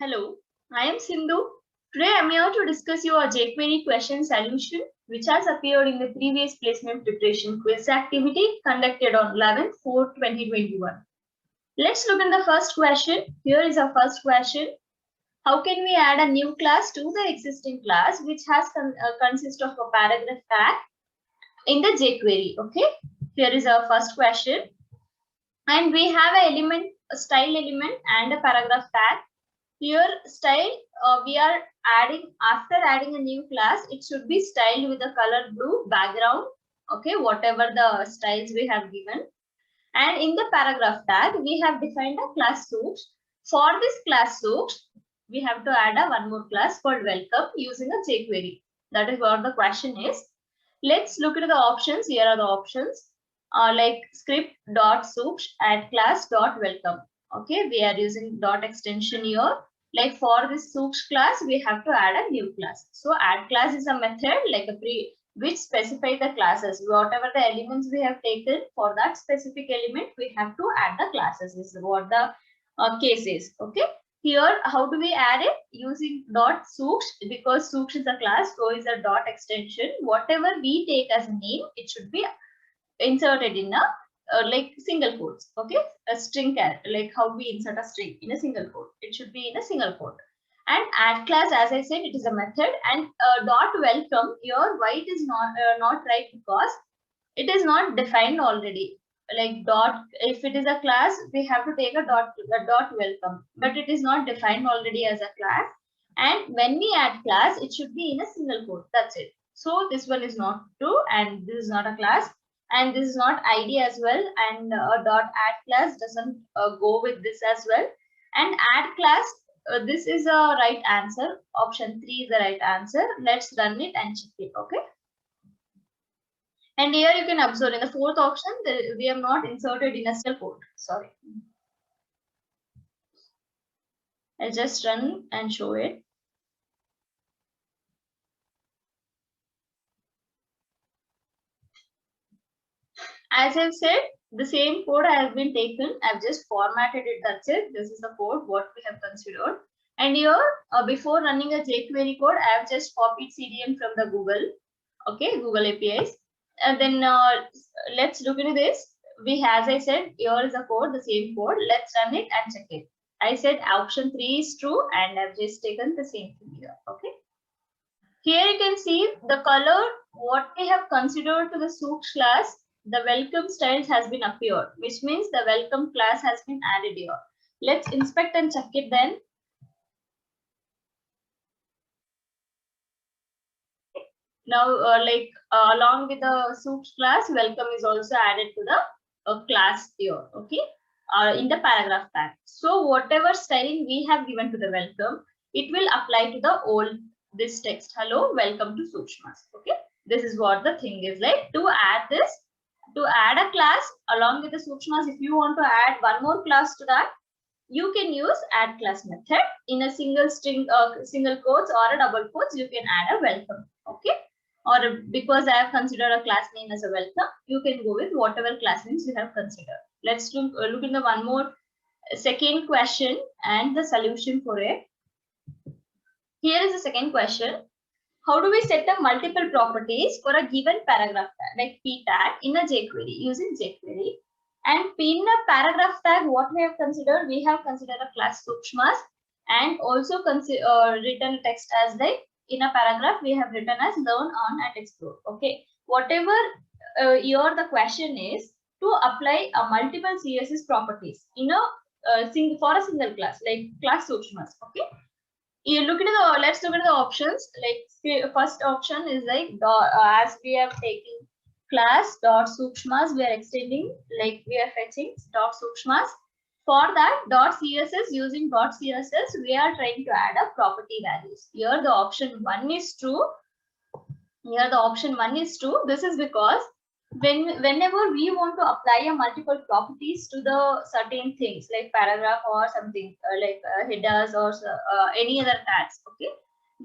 Hello, I am Sindhu. Today I am here to discuss your jQuery question solution which has appeared in the previous placement preparation quiz activity conducted on 11/4/2021. Let's look at the first question. Here is our first question. How can we add a new class to the existing class which has consist of a paragraph tag in the jQuery? Okay, here is our first question. And we have a style element and a paragraph tag. Here style, we are after adding a new class, it should be styled with a color blue background. Okay, whatever the styles we have given. And in the paragraph tag, we have defined a class source. For this class source, we have to add one more class called welcome using a jQuery. That is what the question is. Let's look at the options. Here are the options. Like script dot source add class dot welcome. Okay, we are using dot extension here. Like for this source class, we have to add a new class. So add class is a method like which specify the classes. Whatever the elements we have taken for that specific element, we have to add the classes. This is what the case is. Okay. Here, how do we add it? Using dot source, because source is a class, so is a dot extension. Whatever we take as a name, it should be inserted in a like single quotes. Okay, a string character, like how we insert a string in a single quote. It should be in a single quote. And add class, as I said, it is a method. And dot welcome here, why it is not right? Because it is not defined already. Like dot, if it is a class, we have to take a dot welcome, but it is not defined already as a class. And when we add class, it should be in a single quote. That's it. So this one is not true, and this is not a class, and this is not ID as well. And a dot add class doesn't go with this as well. And add class, this is a right answer. Option 3 is the right answer. Let's run it and check it. Okay. And here you can observe in the fourth option, we have not inserted in a single quote. Sorry. I'll just run and show it. As I've said, the same code has been taken. I've just formatted it. That's it. This is the code what we have considered. And here, before running a jQuery code, I have just copied CDN from the Google. Okay, Google APIs. And then let's look into this. As I said, here is the code, the same code. Let's run it and check it. I said option 3 is true, and I've just taken the same thing here. Okay. Here you can see the color, what we have considered to the source class, the welcome styles has been appeared, which means the welcome class has been added here. Let's inspect and check it then. Now, along with the source class, welcome is also added to the class here, okay, in the paragraph tag. So whatever styling we have given to the welcome, it will apply to the old this text. Hello, welcome to Sukshmas. Okay, this is what the thing is like. To add this, to add a class along with the Sukshmas, if you want to add one more class to that, you can use add class method. In a single string, single quotes or a double quotes, you can add a welcome. Okay. Or because I have considered a class name as a welcome, you can go with whatever class names you have considered. Let's look into one more second question and the solution for it. Here is the second question. How do we set up multiple properties for a given paragraph tag, like p tag, in a jQuery using jQuery? And in a paragraph tag, what we have considered? We have considered a class Sukshmas and also written text as like in a paragraph we have written as learn, earn, and explore. Okay, whatever here the question is to apply a multiple CSS properties in a for a single class like class Sukshmas. Okay, you look at the let's look at the options. Like first option is like as we have taken class dot Sukshmas, we are extending, like we are fetching dot Sukshmas. For that dot CSS, using dot CSS, we are trying to add a property values. Here the option 1 is true. Here the option 1 is true. This is because whenever we want to apply a multiple properties to the certain things like paragraph or something headers or any other tags, okay,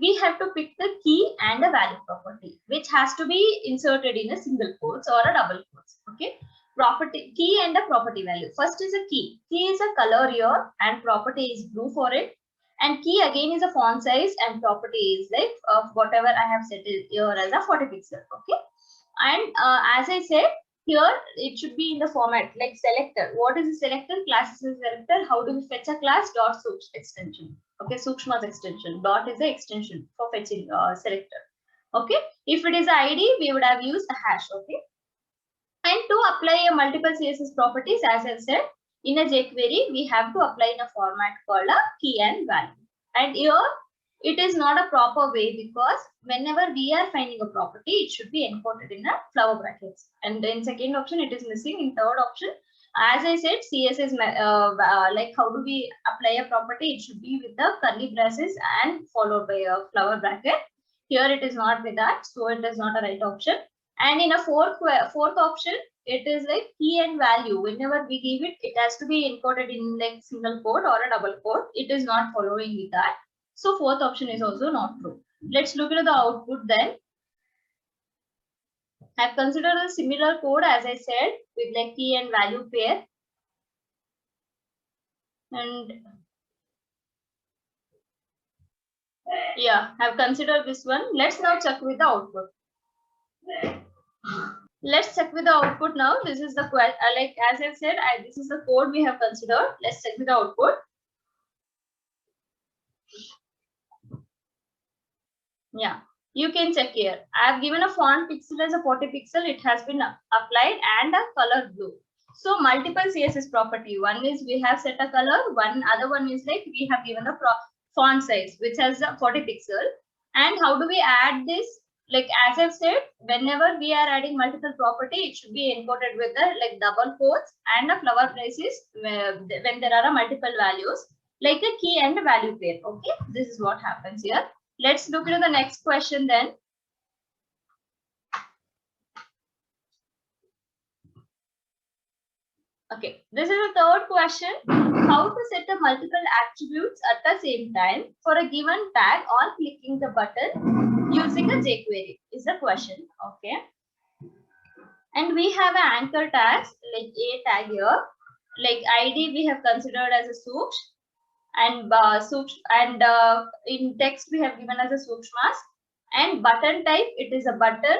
we have to pick the key and a value property, which has to be inserted in a single quotes or a double quotes. Okay, property key and a property value. First is a key. Key is a color here and property is blue for it. And key again is a font size, and property is like whatever I have set it here as a 40 pixel. Okay. And as I said, here it should be in the format like selector. What is a selector? Class is a selector. How do we fetch a class? Dot Suksh extension. Okay, Sukshma's extension. Dot is the extension for fetching selector. Okay. If it is a ID, we would have used a hash. Okay. And to apply a multiple CSS properties, as I said, in a jQuery, we have to apply in a format called a key and value. And here, it is not a proper way because whenever we are finding a property, it should be encoded in a flower brackets. And in second option, it is missing. In third option, as I said, CSS, like how do we apply a property? It should be with the curly braces and followed by a flower bracket. Here it is not with that, so it is not a right option. And in a fourth option, it is like key and value. Whenever we give it, it has to be encoded in like single quote or a double quote. It is not following with that. So fourth option is also not true. Let's look at the output then. I've considered a similar code as I said with like key and value pair. And yeah, I've considered this one. Let's now check with the output. Let's check with the output now. This is the like as I've said, this is the code we have considered. Let's check with the output. Yeah, you can check here. I have given a font pixel as a 40 pixel. It has been applied and a color blue. So multiple CSS property. One is we have set a color. One other one is like we have given a font size which has a 40 pixel. And how do we add this? Like as I've said, whenever we are adding multiple property, it should be encoded with the like double quotes and a flower braces when there are multiple values, like a key and a value pair. Okay, this is what happens here. Let's look at the next question then. Okay, this is the third question. How to set a multiple attributes at the same time for a given tag on clicking the button using a jQuery is the question. Okay. And we have an anchor tags like a tag here. Like ID we have considered as a Suksh. And in text we have given as a Sukshmas. And button type, it is a button.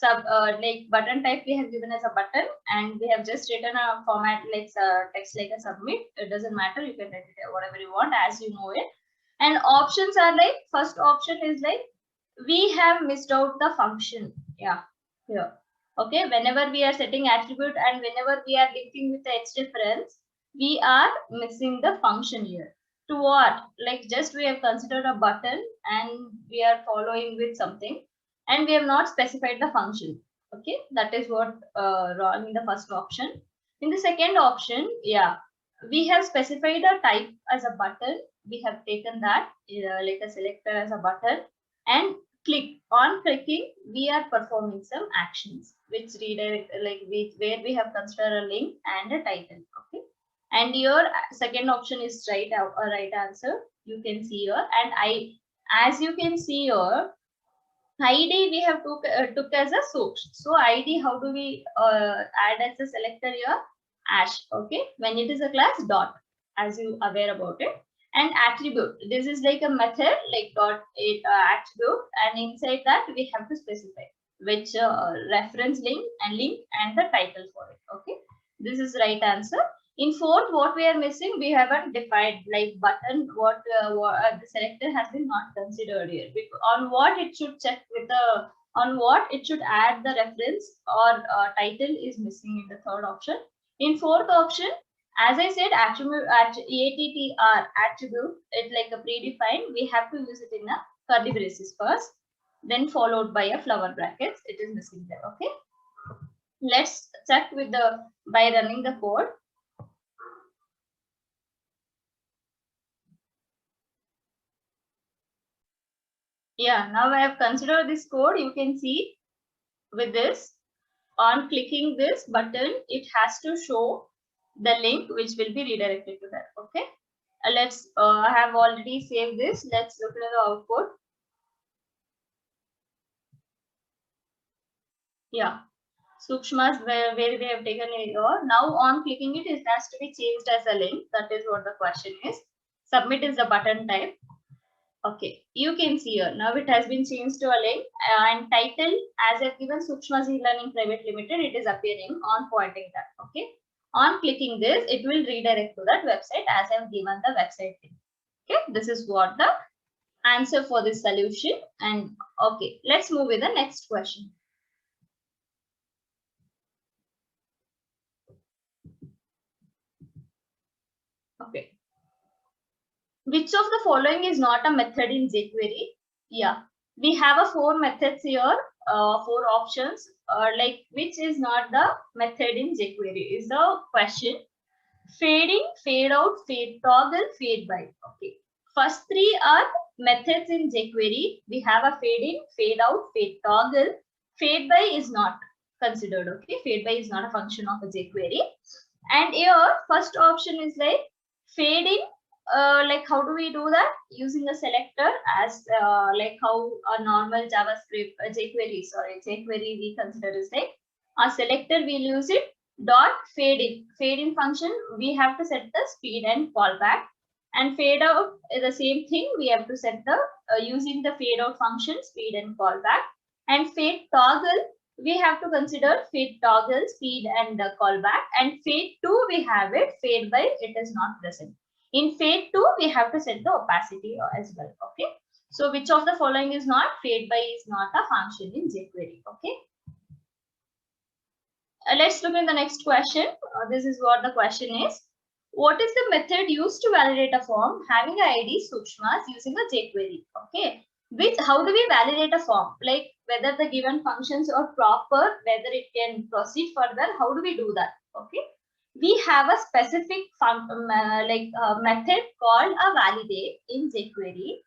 Like button type we have given as a button, and we have just written a format like text like a submit. It doesn't matter, you can write it whatever you want as you know it. And options are like, first option is like we have missed out the function. Yeah, here. Okay, whenever we are setting attribute and whenever we are linking with the href, we are missing the function here. To what? Like just we have considered a button and we are following with something, and we have not specified the function. Okay, that is what wrong in the first option. In the second option, yeah, we have specified a type as a button. We have taken that like a selector as a button, and on clicking we are performing some actions which redirect like where we have considered a link and a title. Okay, and your second option is right answer. You can see here, and as you can see here, ID we have took as a Suksh. So ID, how do we add as a selector here? Ash. Okay, when it is a class dot, as you aware about it. And attribute, this is like a method like dot attribute, and inside that we have to specify which reference link and the title for it. Okay, this is right answer. In fourth, what we are missing, we haven't defined like button. What the selector has been not considered here. On what it should check with the, on what it should add the reference or title is missing in the third option. In fourth option, as I said, attribute attribute, it's like a predefined. We have to use it in a curly braces first, then followed by a flower brackets. It is missing there. Okay. Let's check with the by running the code. Yeah, now I have considered this code. You can see with this, on clicking this button, it has to show the link which will be redirected to that. Okay, let's I have already saved this. Let's look at the output. Yeah, Sukshmas where we have taken it here. Now on clicking it, it has to be changed as a link. That is what the question is. Submit is the button type. Okay, you can see here. Now it has been changed to a link and title as I've given Sukshma's E-Learning Private Limited. It is appearing on pointing that. Okay. On clicking this, it will redirect to that website as I've given the website link. Okay, this is what the answer for this solution. And okay, let's move with the next question. Okay. Which of the following is not a method in jQuery? Yeah, we have a 4 methods here, 4 options. Like which is not the method in jQuery is the question. Fade in, fade out, fade toggle, fade by. Okay. First 3 are methods in jQuery. We have a fade in, fade out, fade toggle. Fade by is not considered. Okay. Fade by is not a function of a jQuery. And here, first option is like fade in. Like how do we do that? Using a selector as like how a normal JavaScript, jQuery we consider is like a selector. We'll use it. Dot fade in. Fade in function, we have to set the speed and callback. And fade out is the same thing. We have to set the using the fade out function, speed and callback. And fade toggle, we have to consider fade toggle, speed and callback. And fade to, we have it. Fade by, it is not present. In fade to, we have to set the opacity as well. Okay. So which of the following is not? Fade by is not a function in jQuery. Okay. Let's look at the next question. This is what the question is. What is the method used to validate a form having an ID Sukshmas using a jQuery? Okay. How do we validate a form? Like whether the given functions are proper, whether it can proceed further. How do we do that? Okay. We have a specific method called a validate in jQuery.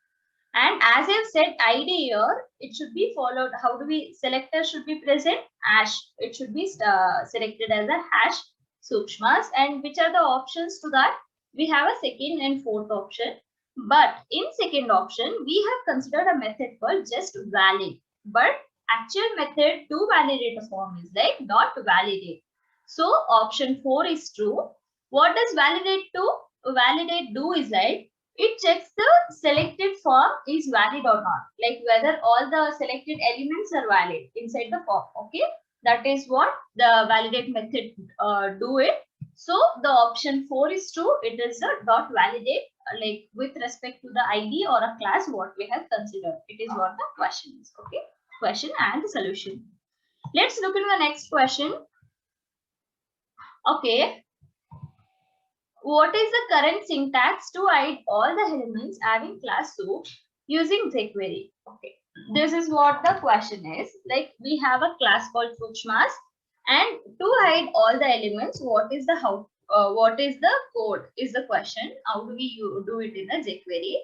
And as I've said, ID here, it should be followed. How do we, selector should be present, hash. It should be selected as a hash Sukshmas. And which are the options to that? We have a second and fourth option. But in second option, we have considered a method called just valid. But actual method to validate a form is like dot validate. So option 4 is true. What does validate to? Validate do is like, it checks the selected form is valid or not, like whether all the selected elements are valid inside the form. Okay, that is what the validate method do it. So the option 4 is true. It is a dot validate, like with respect to the ID or a class what we have considered. It is what the question is. Okay, question and the solution. Let's look at the next question. Okay. What is the current syntax to hide all the elements having class Suksh using jQuery? Okay, this is what the question is. Like we have a class called Sukshmas, and to hide all the elements, what is the code is the question. How do we do it in a jQuery?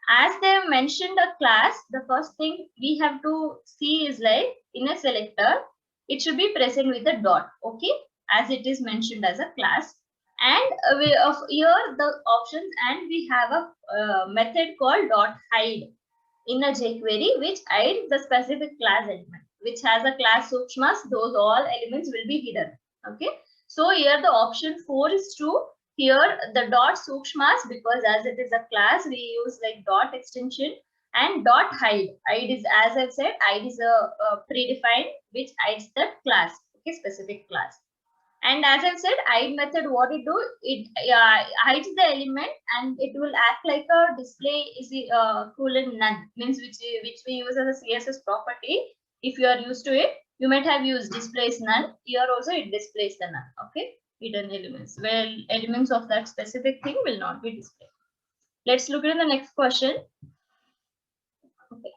As they have mentioned a class, the first thing we have to see is like in a selector, it should be present with a dot. Okay, as it is mentioned as a class. And here the options, and we have a method called dot hide in a jQuery, which hides the specific class element, which has a class Sukshmas. Those all elements will be hidden. Okay, so here the option 4 is true. Here the dot Sukshmas, because as it is a class, we use like dot extension. And dot hide. Hide is, as I've said, hide is a predefined which hides the class. Okay, specific class. And as I've said, hide method, what it do, it hides the element and it will act like a display is colon none, means which we use as a CSS property. If you are used to it, you might have used displays none. Here also it displays the none. Okay, hidden elements. Well, elements of that specific thing will not be displayed. Let's look at the next question. Okay.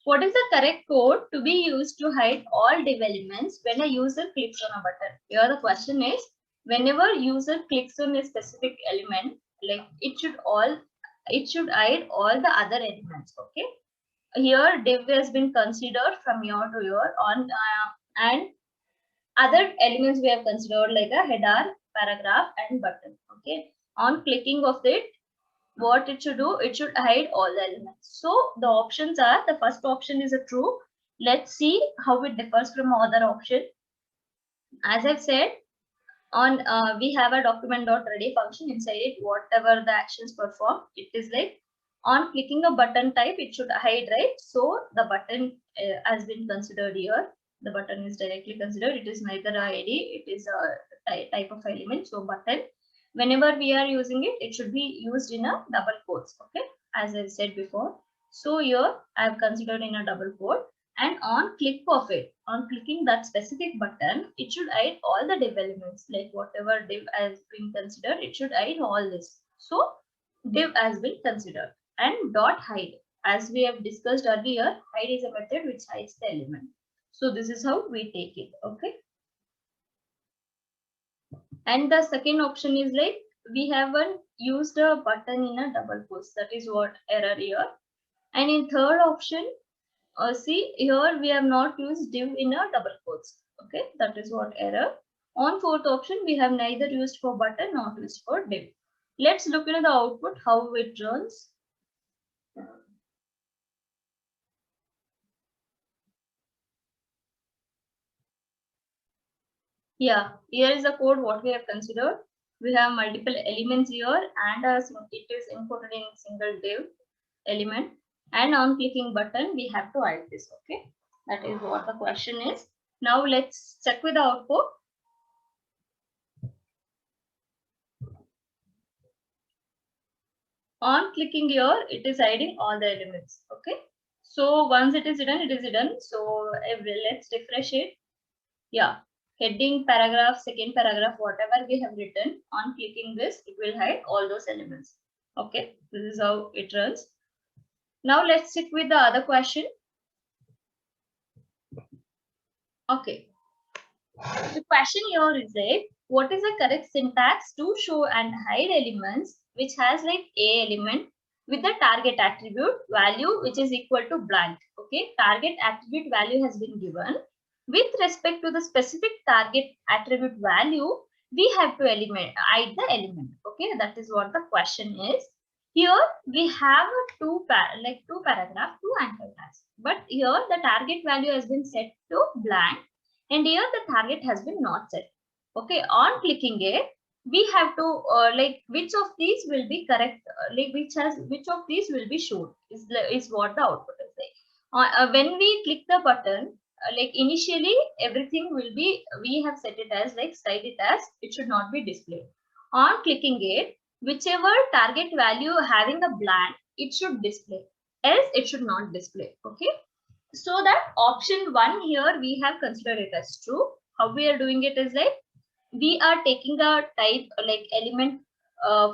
What is the correct code to be used to hide all div elements when a user clicks on a button? Here the question is, whenever user clicks on a specific element, like it should hide all the other elements. Okay. Here div has been considered from here to here on, and other elements we have considered like a header, paragraph, and button. Okay. On clicking of it, what it should do, it should hide all the elements. So the options are, the first option is a true. Let's see how it differs from other option. As I've said, On we have a document.ready function. Inside it, whatever the actions performed, it is like on clicking a button type, it should hide, right? So the button has been considered here. The button is directly considered. It is neither a ID, it is a type of element. So button, whenever we are using it, it should be used in a double quotes. Okay, as I said before. So here I have considered in a double quote, and on click of it, on clicking that specific button, it should hide all the div elements, like whatever div has been considered, it should hide all this. So div has been considered. And dot hide, as we have discussed earlier, hide is a method which hides the element. So this is how we take it. Okay. And the second option is like we haven't used a button in a double quotes. That is what error here. And in third option, see here we have not used div in a double quotes. Okay, that is what error. On fourth option, we have neither used for button nor used for div. Let's look at the output, how it runs. Yeah, here is the code what we have considered. We have multiple elements here, and it is imported in single div element. And on clicking button, we have to hide this. Okay, that is what the question is. Now let's check with the output. On clicking here, it is hiding all the elements. Okay, so once it is hidden, it is hidden. So let's refresh it. Yeah, heading, paragraph, second paragraph, whatever we have written, on clicking this, it will hide all those elements. Okay, this is how it runs. Now let's stick with the other question. Okay, the question here is like, what is the correct syntax to show and hide elements which has like a element with the target attribute value which is equal to blank. Okay, target attribute value has been given. With respect to the specific target attribute value, we have to hide the element. Okay, that is what the question is. Here we have two paragraph, two anchor tags. But here the target value has been set to blank, and here the target has been not set. Okay, on clicking it, we have to like which of these will be correct, which of these will be shown is what the output is like. When we click the button, like initially everything will be, we have set it as like style it as it should not be displayed. On clicking it, whichever target value having a blank, it should display, else it should not display. Okay, so that option 1 here we have considered it as true. How we are doing it is like we are taking a type like element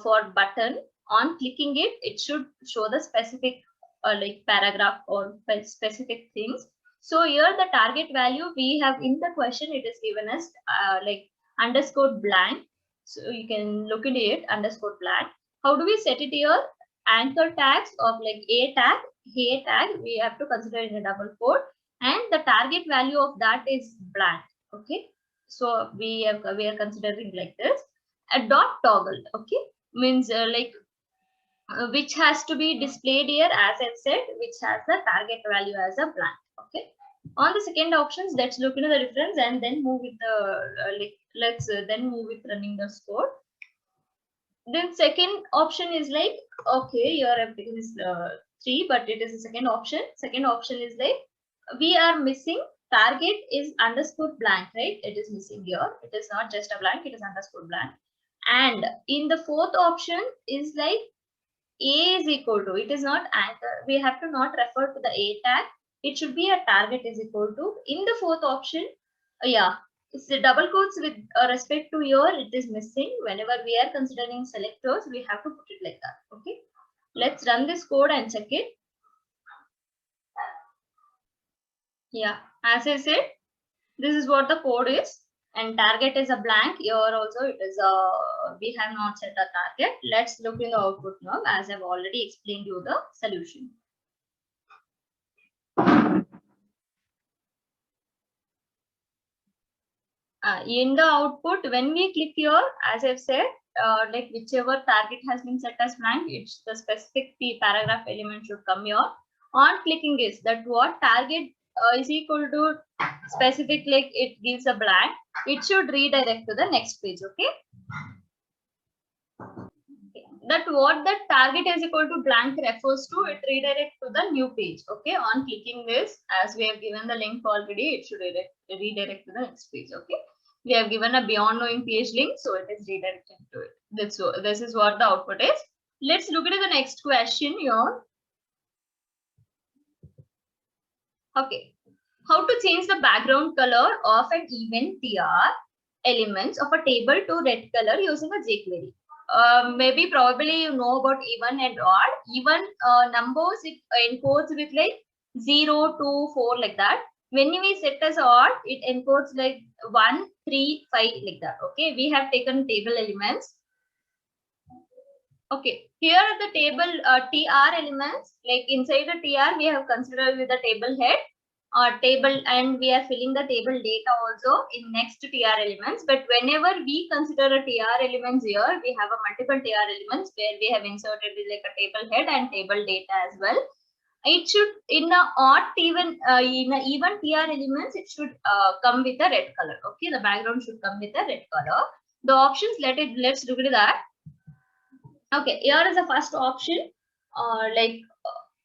for button. On clicking it, it should show the specific like paragraph or specific things. So here the target value we have in the question, it is given as like underscore blank. So you can look at it underscore blank. How do we set it here? Anchor tags of like a tag we have to consider in a double quote, and the target value of that is blank. Okay, so we are considering like this. A dot toggle, okay, means which has to be displayed here, as I said, which has the target value as a blank. Okay, on the second options, let's look into the reference and then move with the let's then move with running the score. Then second option is like, okay, your everything is 3, but it is the second option. Second option is like we are missing target is underscore blank, right? It is missing here. It is not just a blank, it is underscore blank. And in the fourth option is like a is equal to, it is not anchor. We have to not refer to the a tag. It should be a target is equal to. In the fourth option, yeah, it's the double quotes with respect to your, it is missing. Whenever we are considering selectors, we have to put it like that. Okay, let's run this code and check it. Yeah, as I said, this is what the code is, and target is a blank. Here also it is a, we have not set a target. Let's look in the output now, as I've already explained you the solution. In the output, when we click here, as I've said, like whichever target has been set as blank, it's the specific paragraph element should come here. On clicking is that what target is equal to specific, like it gives a blank, it should redirect to the next page. Okay. That what the target is equal to blank refers to, it redirect to the new page. Okay. On clicking this, as we have given the link already, it should redirect to the next page. Okay. We have given a beyond knowing page link, so it is redirected to it. This is what the output is. Let's look at the next question here. Okay. How to change the background color of an even TR elements of a table to red color using a jQuery. Maybe probably you know about even and odd. Even numbers, it encodes with like 0, 2, 4 like that. When we set as odd, it encodes like 1, 3, 5 like that. Okay, we have taken table elements. Okay, here are the table TR elements. Like inside the TR, we have considered with the table head or table, and we are filling the table data also in next TR elements. But whenever we consider a TR elements here, we have a multiple TR elements where we have inserted like a table head and table data as well. It should in a odd even in a even TR elements, it should come with a red color. Okay, the background should come with a red color. The options, let's look at that. Okay, here is the first option.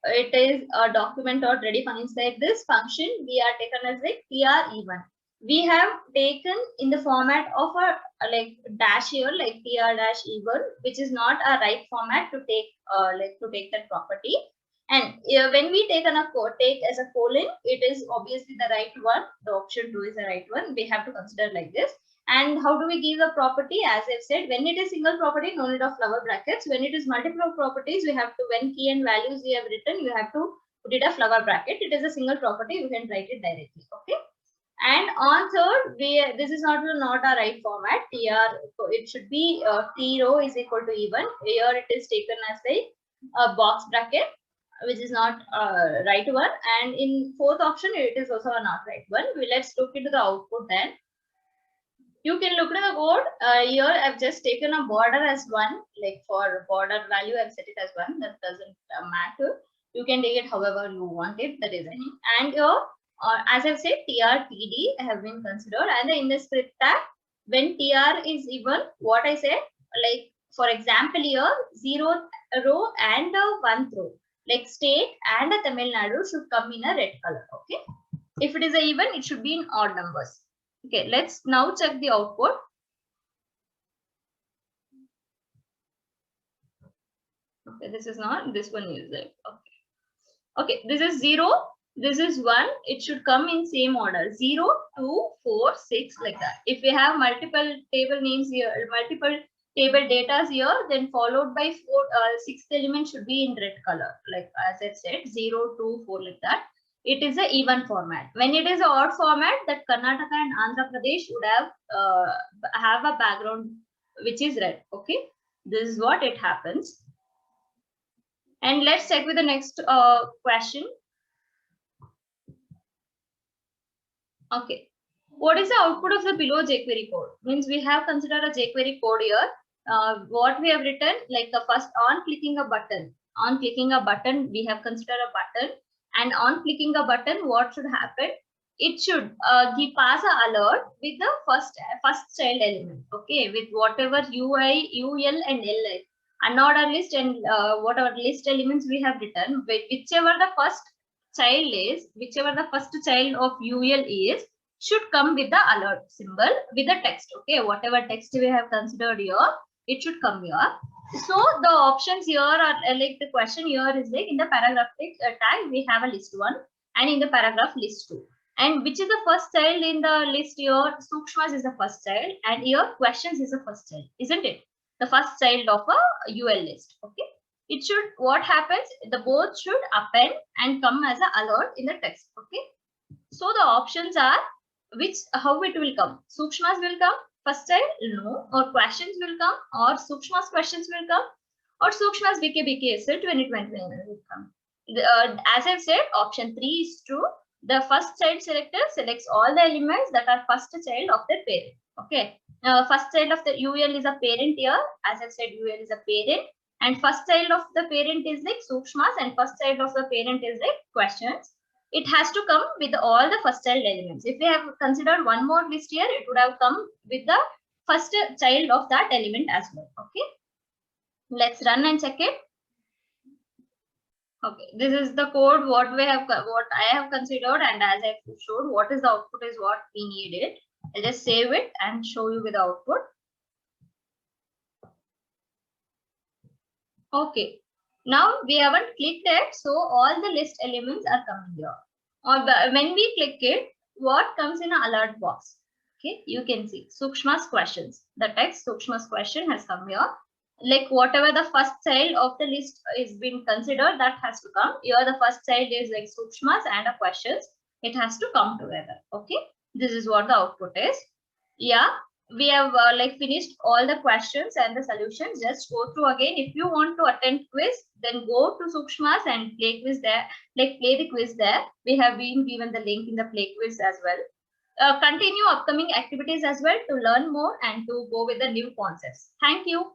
It is a document or ready defines like this function. We are taken as like TR even. We have taken in the format of a like dash here, like TR dash even, which is not a right format to take that property. And when we take as a colon, it is obviously the right one. The option 2 is the right one. We have to consider like this. And how do we give the property? As I've said, when it is single property, no need of flower brackets. When it is multiple properties, we have to, when key and values we have written, you have to put it a flower bracket. It is a single property, you can write it directly. Okay. And on third, this is not a right format. It should be T row is equal to even. Here it is taken as a box bracket, which is not right one. And in fourth option, it is also a not right one. Let's look into the output then. You can look at the code. Here I've just taken a border as 1, like for border value I've set it as 1. That doesn't matter. You can take it however you want it, the designing. And here, as I've said, TR, TD have been considered. And in the script tag, when TR is even, what I said, like for example here, 0th row and 1th row, like state and Tamil Nadu should come in a red color. Okay. If it is a even, it should be in odd numbers. Okay, let's now check the output. Okay, this is not, this one is like, okay. Okay, this is 0, this is 1, it should come in same order, 0, 2, 4, 6 like that. If we have multiple table names here, multiple table data here, then followed by 6th element should be in red color, like as I said, 0, 2, 4 like that. It is an even format. When it is an odd format, that Karnataka and Andhra Pradesh would have a background which is red. Okay, this is what it happens. And let's check with the next question. Okay, what is the output of the below jQuery code? Means we have considered a jQuery code here. What we have written, like the first on clicking a button, we have considered a button. And on clicking a button, what should happen? It should pass an alert with the first child element. Okay, with whatever UI, UL, and LI, unordered list and whatever list elements we have written, whichever the first child is, whichever the first child of UL is, should come with the alert symbol with the text. Okay, whatever text we have considered here, it should come here. So the options here are like the question here is like in the paragraph tag we have a list 1 and in the paragraph list 2. And which is the first child in the list here? Sukshmas is the first child and here questions is the first child, isn't it? The first child of a UL list. Okay. It should, what happens? The both should append and come as an alert in the text. Okay. So the options are how it will come. Sukshmas will come. First child, no, or questions will come, or Sukshma's questions will come, or Sukshma's BK is 2020 will come. As I've said, option 3 is true. The first child selector selects all the elements that are first child of their parent. Okay. First child of the UL is a parent here. As I've said, UL is a parent. And first child of the parent is like Sukshma's, and first child of the parent is like questions. it has to come with all the first child elements. If we have considered one more list here, it would have come with the first child of that element as well. Okay, let's run and check it. Okay, this is the code what I have considered, and as I showed, what is the output is what we needed. I'll just save it and show you with the output. Okay, now we haven't clicked it, so all the list elements are coming here. Or when we click it, what comes in an alert box? Okay, you can see Sukshma's questions. The text Sukshma's question has come here. Like whatever the first child of the list is being considered, that has to come. Here the first child is like Sukshma's and a questions. It has to come together. Okay, this is what the output is. Yeah, we have like finished all the questions and the solutions. Just go through again. If you want to attend quiz, then go to Sukshma's and play quiz there. Like play the quiz there. We have been given the link in the play quiz as well. Continue upcoming activities as well to learn more and to go with the new concepts. Thank you.